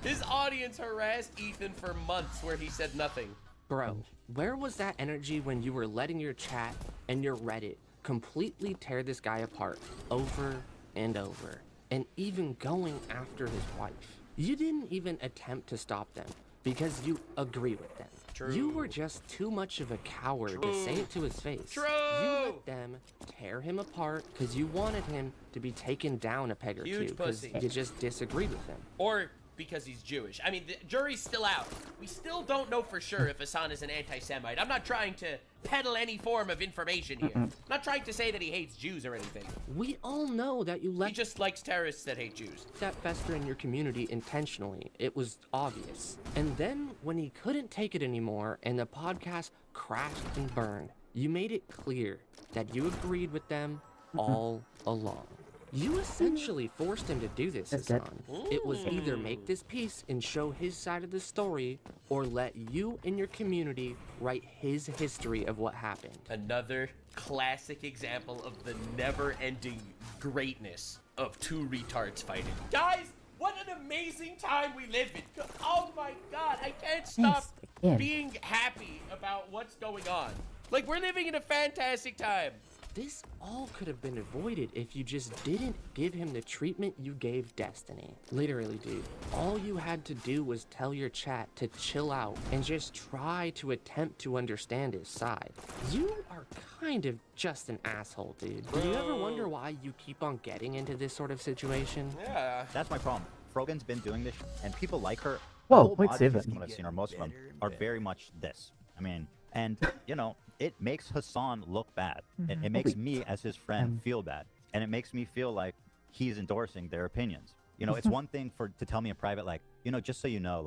His audience harassed Ethan for months where he said nothing. Bro, where was that energy when you were letting your chat and your Reddit completely tear this guy apart over and over, and even going after his wife? You didn't even attempt to stop them because you agree with them. True. You were just too much of a coward to say it to his face. True. You let them tear him apart because you wanted him to be taken down a peg or Huge two because pussy. you just disagreed with him. Or because he's Jewish. I mean, the jury's still out. We still don't know for sure if Hasan is an anti-Semite. I'm not trying to peddle any form of information here. I'm not trying to say that he hates Jews or anything. We all know that you let He just likes terrorists that hate Jews. that fester in your community intentionally. It was obvious. And then when he couldn't take it anymore and the podcast crashed and burned, you made it clear that you agreed with them all along. You essentially forced him to do this, That's it. Hasan. It was either make this piece and show his side of the story, or let you and your community write his history of what happened. Another classic example of the never-ending greatness of two retards fighting. Guys, what an amazing time we live in. Oh my god, I can't stop again. being happy about what's going on. Like, we're living in a fantastic time. This all could have been avoided if you just didn't give him the treatment you gave Destiny. Literally, dude. All you had to do was tell your chat to chill out and just try to attempt to understand his side. You are kind of just an asshole, dude. Do you ever wonder why you keep on getting into this sort of situation? Yeah. That's my problem. Frogan's been doing this, and people like her. Whoa, The whole point audience, 7. from what I've seen, or most of them, are very much this. I mean, and you know, it makes Hasan look bad. It makes me, as his friend, feel bad, and it makes me feel like he's endorsing their opinions. You know, it's one thing to tell me in private, like, you know, just so you know,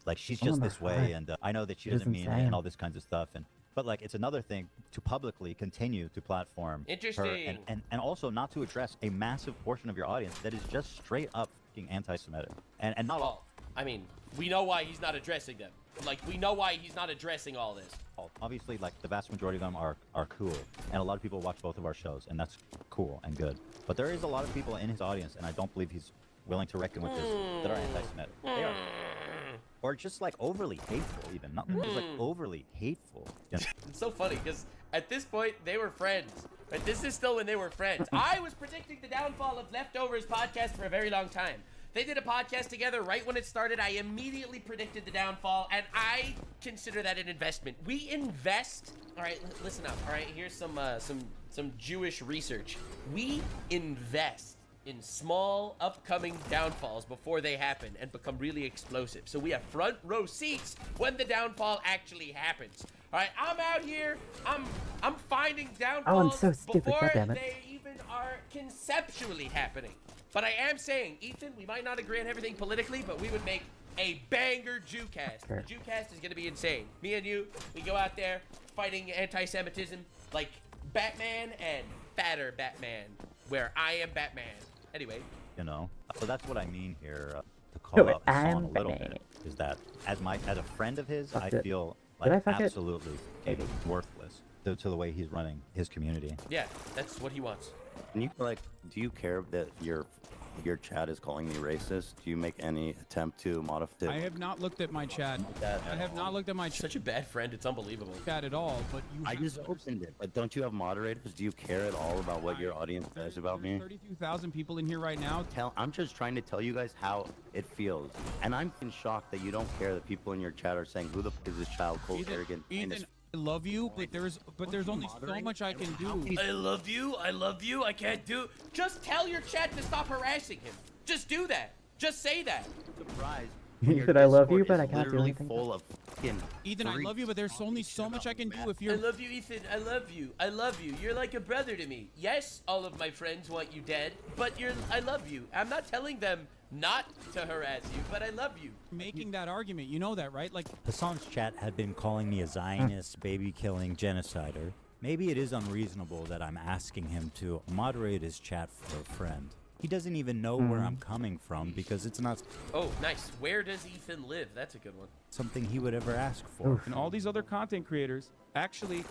like she's just this way, and I know that she doesn't mean it, and all this kinds of stuff, and. But like, it's another thing to publicly continue to platform her, Interesting. and also not to address a massive portion of your audience that is just straight up fucking anti-Semitic, and not all. Well, I mean, we know why he's not addressing them. Like, we know why he's not addressing all this. Obviously, like, the vast majority of them are cool, and a lot of people watch both of our shows, and that's cool and good. But there is a lot of people in his audience, and I don't believe he's willing to reckon with this, that are anti-Semitic. They are. Or just like overly hateful, even not just like overly hateful. You know? It's so funny because at this point they were friends. But this is still when they were friends. I was predicting the downfall of Leftovers podcast for a very long time. They did a podcast together right when it started. I immediately predicted the downfall, and I consider that an investment. We invest. All right, listen up. All right, here's some Jewish research. We invest in small upcoming downfalls before they happen and become really explosive. So we have front row seats when the downfall actually happens. All right, I'm out here. I'm finding downfalls so stupid, before goddammit. they even are conceptually happening. But I am saying, Ethan, we might not agree on everything politically, but we would make a banger Jewcast. Sure. The Jewcast is gonna be insane. Me and you, we go out there fighting anti-Semitism like Batman and fatter Batman, where I am Batman. Anyway, You know, so that's what I mean here. To call Wait, out Hasan a I'm little Batman. bit is that as a friend of his, I Fucked it. feel Did I like fuck it? absolutely worthless to the way he's running his community. yeah, that's what he wants. And you do you care that your chat is calling me racist? Do you make any attempt to modify? I have not looked at my chat. that I have not looked at my Such a bad friend, it's unbelievable. chat at all, but you I have just opened it, but don't you have moderators? Do you care at all about what your audience says about me? 32,000 people in here right now. I'm just trying to tell you guys how it feels, and I'm in shock that you don't care that people in your chat are saying, "Who the f is this child, cold, arrogant?" and Ethan, I love you, but there's only so much I can do. I love you, I can't do. Just tell your chat to stop harassing him. Just do that. Just say that. surprised. He when your said, "I love Discord you, but is I can't do literally anything." full of fucking Ethan, I love you, but there's only so much I can do if I you're. love you, Ethan. I love you. I love you. You're like a brother to me. Yes, all of my friends want you dead, but I love you. I'm not telling them not to harass you, but I love you. Making that argument, you know that, right? Like, Hasan's chat had been calling me a Zionist, baby-killing genocider. Maybe it is unreasonable that I'm asking him to moderate his chat for a friend. He doesn't even know where I'm coming from because it's not Oh, nice. Where does Ethan live? That's a good one. something he would ever ask for. and all these other content creators actually,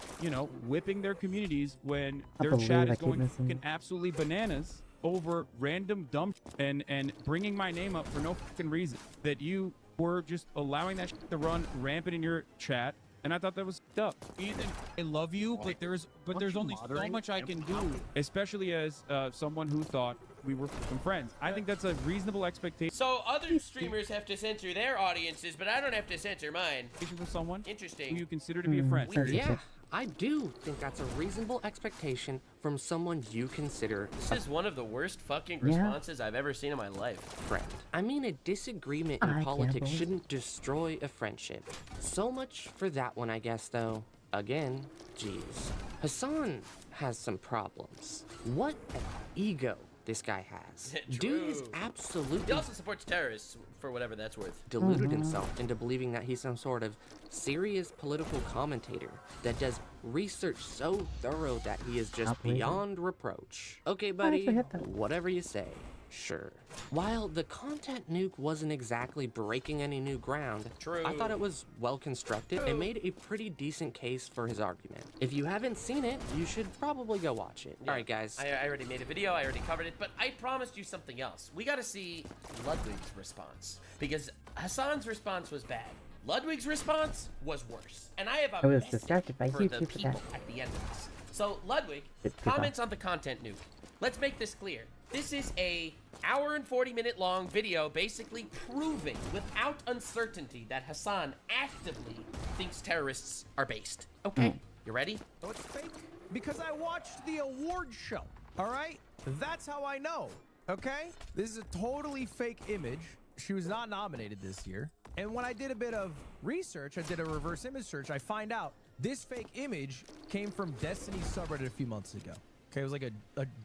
whipping their communities when I their believe chat I is keep going missing. fucking absolutely bananas over random dumb and bringing my name up for no fucking reason. That you were just allowing that shit to run rampant in your chat, And I thought that was up. Ethan, I love you, but there's only so much I can do, especially as someone who thought we were friends. I think that's a reasonable expectation So other streamers have to censor their audiences, but I don't have to censor mine. for someone Interesting. who you consider to be a friend. Yeah, I do think that's a reasonable expectation from someone you consider This is one of the worst fucking Yeah. responses I've ever seen in my life. friend. I mean, a disagreement I in can't politics believe- shouldn't destroy a friendship. So much for that one, I guess, though. Again, geez. Hassan has some problems. What an ego this guy has. Dude is True. He absolutely also supports terrorists, for whatever that's worth. deluded himself into believing that he's some sort of serious political commentator that does research so thorough that he is just believe it. beyond reproach. Okay, buddy, forget that. whatever you say. Sure. While the content nuke wasn't exactly breaking any new ground, True. I thought it was well constructed and made a pretty decent case for his argument. If you haven't seen it, you should probably go watch it. All right, guys. I already made a video, I already covered it, but I promised you something else. We gotta see Ludwig's response, because Hassan's response was bad. Ludwig's response was worse. And I have a I was message distracted by for you the for that. people at the end of this. So Ludwig It's too comments on the content nuke. Let's make this clear. This is a hour and 40-minute long video basically proving without uncertainty that Hasan actively thinks terrorists are based. Okay, you ready? So it's fake because I watched the award show. All right, that's how I know. Okay, this is a totally fake image. She was not nominated this year. And when I did a bit of research, I did a reverse image search. I find out this fake image came from Destiny's subreddit a few months ago. Okay, it was like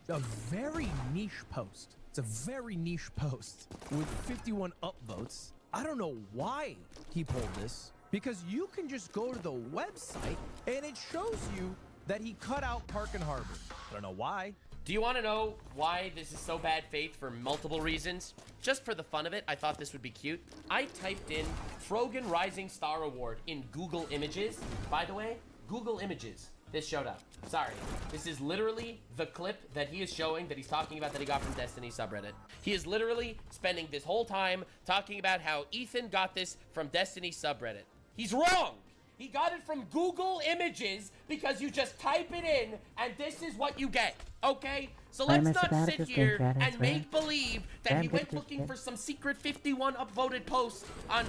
a very niche post. It's a very niche post with 51 upvotes. I don't know why he pulled this, because you can just go to the website and it shows you that he cut out Park and Harbor. I don't know why. Do you want to know why this is so bad faith for multiple reasons? Just for the fun of it, I thought this would be cute. I typed in Frogan Rising Star Award in Google Images. By the way, Google Images. This showed up. Sorry. This is literally the clip that he is showing that he's talking about that he got from Destiny subreddit. He is literally spending this whole time talking about how Ethan got this from Destiny subreddit. He's wrong! He got it from Google Images because you just type it in and this is what you get. Okay? So let's I'm a not sit sabbatical here screenshot, I and swear. make believe that Damn he good went to looking get. for some secret 51 upvoted post on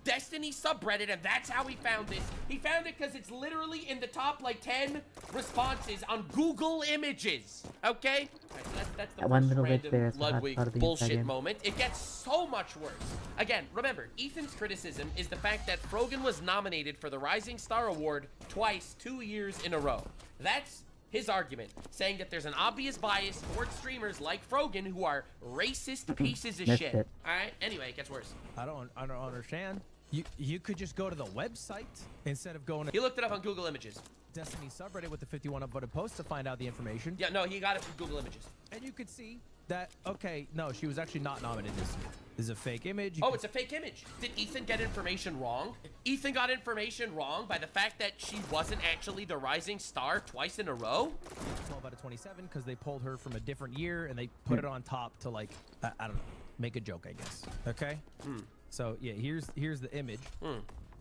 Destiny subreddit, and that's how he found this. He found it because it's literally in the top like 10 responses on Google Images. Okay? Alright, so that's the That one first little glitch random there is the hot Ludwig part of the bullshit Instagram. moment. It gets so much worse. Again, remember, Ethan's criticism is the fact that Frogan was nominated for the Rising Star Award twice, 2 years in a row. That's his argument, saying that there's an obvious bias towards streamers like Frogan who are racist pieces of Missed shit. it. Alright, anyway, it gets worse. I don't understand. You could just go to the website instead of going to He looked it up on Google Images. Destiny subreddit with the 51 upvoted posts to find out the information. Yeah, no, he got it from Google Images. And you could see that, okay, no, she was actually not nominated this year. This is a fake image. You Oh, could- it's a fake image. Did Ethan get information wrong? Ethan got information wrong by the fact that she wasn't actually the Rising Star twice in a row? 12 out of 27 because they pulled her from a different year and they put it on top to, like, I don't know, make a joke, I guess. Okay? So, yeah, here's the image.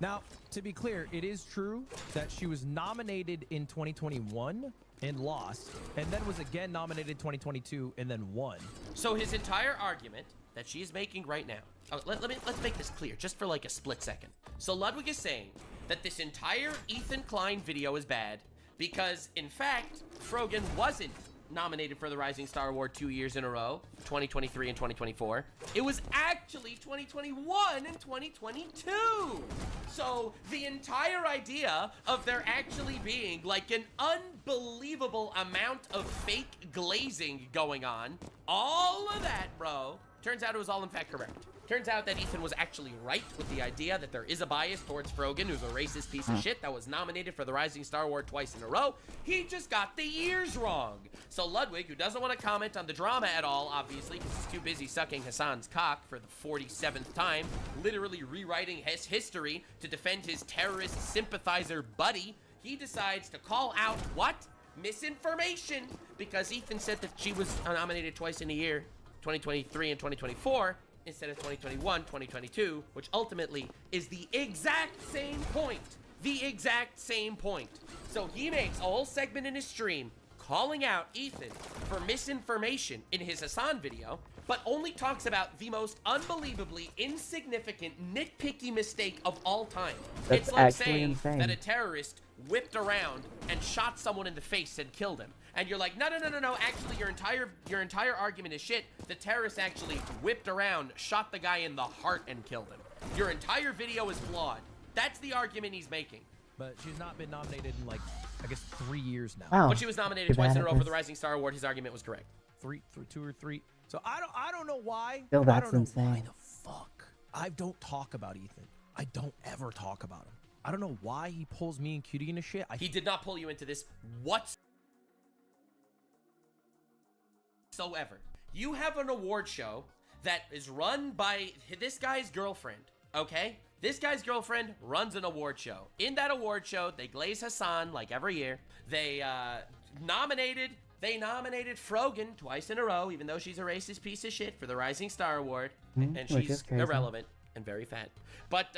Now, to be clear, it is true that she was nominated in 2021 and lost, and then was again nominated in 2022 and then won. So his entire argument that she's making right now, let's make this clear just for like a split second. So Ludwig is saying that this entire Ethan Klein video is bad because, in fact, Frogan wasn't nominated for the Rising Star Award 2 years in a row, 2023 and 2024. It was actually 2021 and 2022. So the entire idea of there actually being like an unbelievable amount of fake glazing going on, all of that, bro, turns out it was all in fact correct. Turns out that Ethan was actually right with the idea that there is a bias towards Frogan, who's a racist piece of shit that was nominated for the Rising Star Award twice in a row. He just got the years wrong. So Ludwig, who doesn't want to comment on the drama at all, obviously, because he's too busy sucking Hasan's cock for the 47th time, literally rewriting his history to defend his terrorist sympathizer buddy, he decides to call out what? Misinformation, because Ethan said that she was nominated twice in a year, 2023 and 2024, instead of 2021, 2022, which ultimately is the exact same point. The exact same point. So he makes a whole segment in his stream calling out Ethan for misinformation in his Hasan video, but only talks about the most unbelievably insignificant, nitpicky mistake of all time. That's it's like actually saying insane. that a terrorist whipped around and shot someone in the face and killed him. And you're like, no, actually your entire argument is shit. The terrorist actually whipped around, shot the guy in the heart and killed him. Your entire video is flawed. That's the argument he's making. But she's not been nominated in like, I guess 3 years now. Wow. But she was nominated twice in a row for the Rising Star Award. His argument was correct. Two or three. So I don't know why. Still, I that's don't know insane. why the fuck. I don't talk about Ethan. I don't ever talk about him. I don't know why he pulls me and Cutie into shit. He did not pull you into this whatsoever. You have an award show that is run by this guy's girlfriend, okay? This guy's girlfriend runs an award show. In that award show, they glaze Hasan like every year. They nominated Frogan twice in a row, even though she's a racist piece of shit, for the Rising Star Award. And she's irrelevant and very fat. But,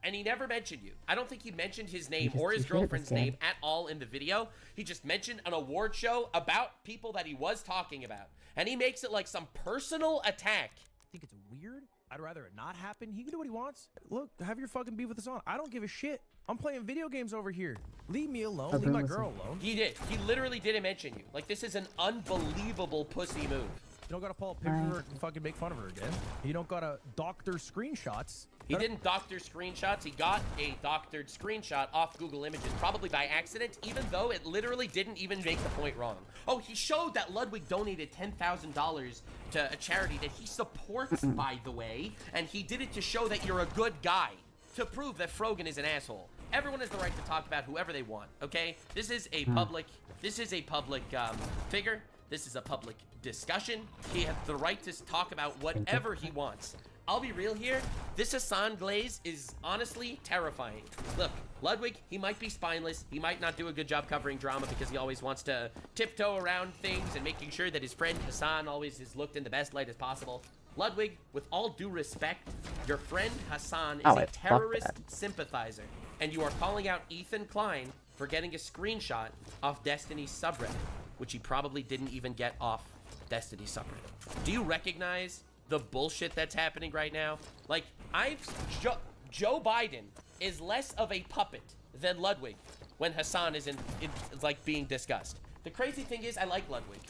and he never mentioned you. I don't think he mentioned his name or his girlfriend's name at all in the video. He just mentioned an award show about people that he was talking about. And he makes it like some personal attack. I think it's weird. I'd rather it not happen. He can do what he wants. Look, have your fucking beef with us on. I don't give a shit. I'm playing video games over here. Leave me alone. Leave my girl alone. He did. He literally didn't mention you. Like, this is an unbelievable pussy move. You don't gotta pull a picture of her and fucking make fun of her again. You don't gotta doctor screenshots. He didn't doctor screenshots. He got a doctored screenshot off Google Images, probably by accident, even though it literally didn't even make the point wrong. Oh, he showed that Ludwig donated $10,000 to a charity that he supports, by the way, and he did it to show that you're a good guy, to prove that Frogan is an asshole. Everyone has the right to talk about whoever they want, okay? This is a public figure. This is a public discussion. He has the right to talk about whatever he wants. I'll be real here. This Hasan glaze is honestly terrifying. Look, Ludwig, he might be spineless. He might not do a good job covering drama because he always wants to tiptoe around things and making sure that his friend Hasan always is looked in the best light as possible. Ludwig, with all due respect, your friend Hasan is a terrorist sympathizer. And you are calling out Ethan Klein for getting a screenshot off Destiny's subreddit, which he probably didn't even get off Destiny's subreddit. Do you recognize the bullshit that's happening right now? Like, Joe Biden is less of a puppet than Ludwig when Hasan is like being discussed. The crazy thing is, I like Ludwig.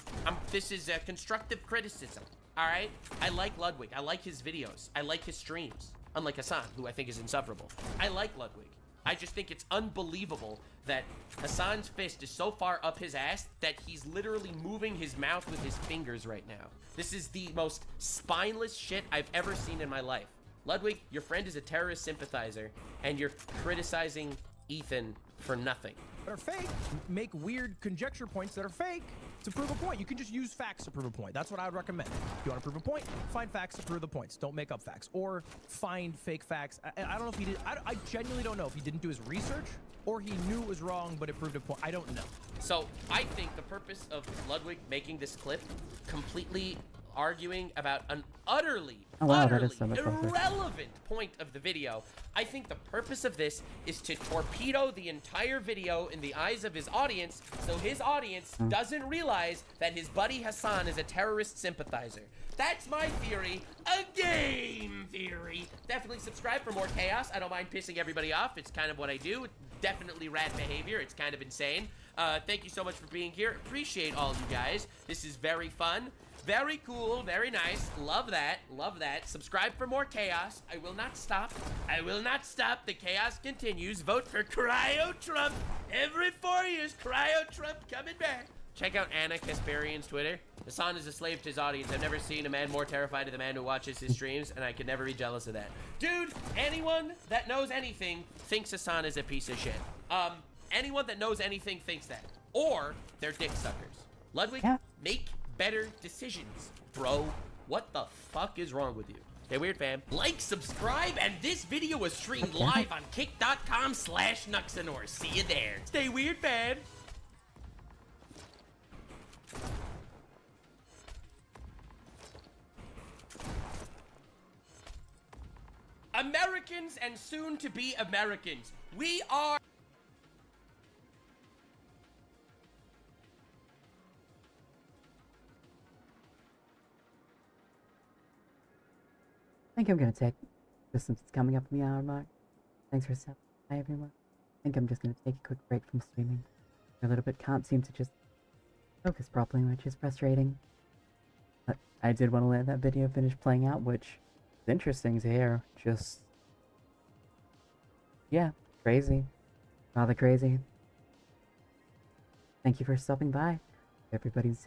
This is a constructive criticism, all right? I like Ludwig. I like his videos. I like his streams. Unlike Hasan, who I think is insufferable. I like Ludwig. I just think it's unbelievable that Hasan's fist is so far up his ass that he's literally moving his mouth with his fingers right now. This is the most spineless shit I've ever seen in my life. Ludwig, your friend is a terrorist sympathizer, and you're criticizing Ethan for nothing. That are fake. Make weird conjecture points that are fake to prove a point. You can just use facts to prove a point. That's what I would recommend. If you want to prove a point, find facts to prove the points. Don't make up facts or find fake facts. I don't know if he did. I genuinely don't know if he didn't do his research or he knew it was wrong, but it proved a point. I don't know. So I think the purpose of Ludwig making this clip completely arguing about an utterly irrelevant point of the video. I think the purpose of this is to torpedo the entire video in the eyes of his audience, so his audience doesn't realize that his buddy Hasan is a terrorist sympathizer. That's my theory. A game theory. Definitely subscribe for more chaos. I don't mind pissing everybody off. It's kind of what I do. Definitely rad behavior. It's kind of insane. Thank you so much for being here. Appreciate all you guys. This is very fun. Very cool, very nice. Love that, love that. Subscribe for more chaos. I will not stop. I will not stop. The chaos continues. Vote for Cryo Trump. Every 4 years, Cryo Trump coming back. Check out Anna Kasparian's Twitter. Hasan is a slave to his audience. I've never seen a man more terrified of the man who watches his streams, and I could never be jealous of that. Dude, anyone that knows anything thinks Hasan is a piece of shit. Anyone that knows anything thinks that. Or they're dick suckers. Ludwig, make better decisions, bro. What the fuck is wrong with you? Stay weird, fam. Like, subscribe, and this video was streamed live on kick.com/Nuxanor. See you there. Stay weird, fam. Americans and soon to be Americans. We are. I think I'm gonna take, just since it's coming up in the hour mark. Thanks for stopping by, everyone. I think I'm just gonna take a quick break from streaming. A little bit can't seem to just focus properly, which is frustrating. But I did want to let that video finish playing out, which is interesting to hear. Just, yeah, crazy. Rather crazy. Thank you for stopping by. Everybody's soon.